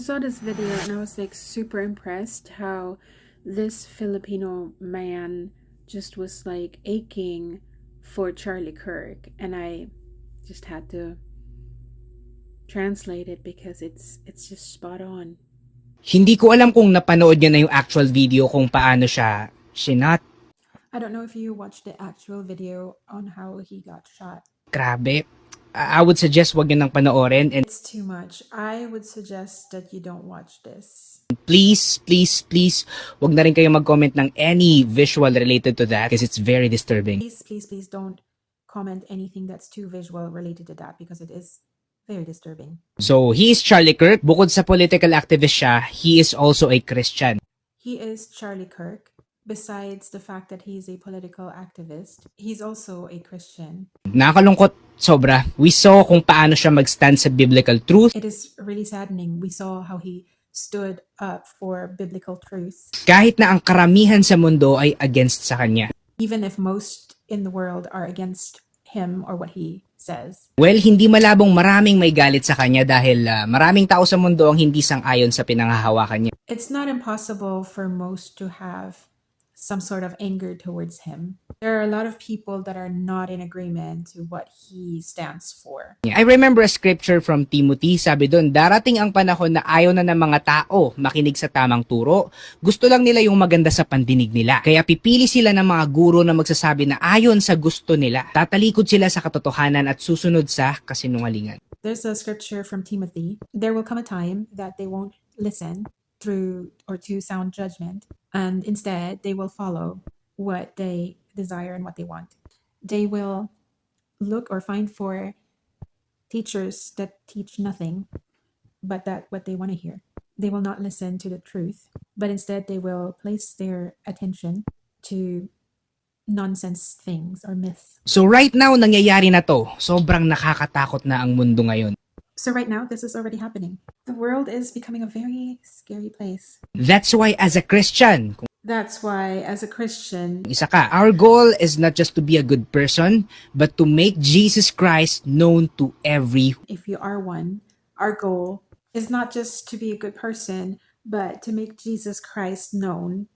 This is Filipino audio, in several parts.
Saw this video and I was like super impressed how this Filipino man just was like aching for Charlie Kirk, and I just had to translate it because it's just spot on. Hindi ko alam kung napanood niya na yung actual video kung paano siya shinat. I don't know if you watched the actual video on how he got shot. Grabe. I would suggest wag niyo nang panoorin, and It's too much. I would suggest that you don't watch this. please, wag na rin kayo mag-comment ng any visual related to that because it's very disturbing. Please don't comment anything that's too visual related to that because it is very disturbing. So, he is Charlie Kirk. Bukod sa political activist siya, he is also a Christian. He is Charlie Kirk. Besides the fact that he's a political activist, he's also a Christian. Nakakalungkot sobra. We saw kung paano siya mag-stand sa biblical truth. It is really saddening. We saw how he stood up for biblical truth. Kahit na ang karamihan sa mundo ay against sa kanya. Even if most in the world are against him or what he says. Well, hindi malabong maraming may galit sa kanya dahil maraming tao sa mundo ang hindi sang-ayon sa pinanghahawakan niya. It's not impossible for most to have some sort of anger towards him. There are a lot of people that are not in agreement to what he stands for. I remember a scripture from Timothy, sabi doon, darating ang panahon na ayaw na ng mga tao makinig sa tamang turo. Gusto lang nila yung maganda sa pandinig nila. Kaya pipili sila ng mga guro na magsasabi na ayon sa gusto nila. Tatalikod sila sa katotohanan at susunod sa kasinungalingan. There's a scripture from Timothy. There will come a time that they won't listen through or to sound judgment, and instead they will follow what they desire and what they want. They will look or find for teachers that teach nothing but that what they want to hear. They will not listen to the truth, but instead they will place their attention to nonsense things or myths. So right now, nangyayari na to. Sobrang nakakatakot na ang mundo ngayon. So right now, this is already happening. The world is becoming a very scary place. That's why as a Christian, kung That's why, as a Christian, isa ka, our goal is not just to be a good person, but to make Jesus Christ known to every. if you are one, our goal is not just to be a good person, but to make Jesus Christ known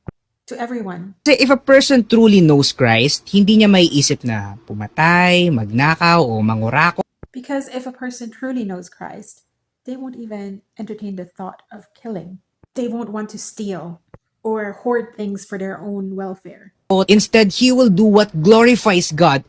to everyone. Kasi if a person truly knows Christ, hindi niya maiisip na pumatay, magnakaw, o mangurako. Because if a person truly knows Christ, they won't even entertain the thought of killing. They won't want to steal or hoard things for their own welfare. Instead, he will do what glorifies God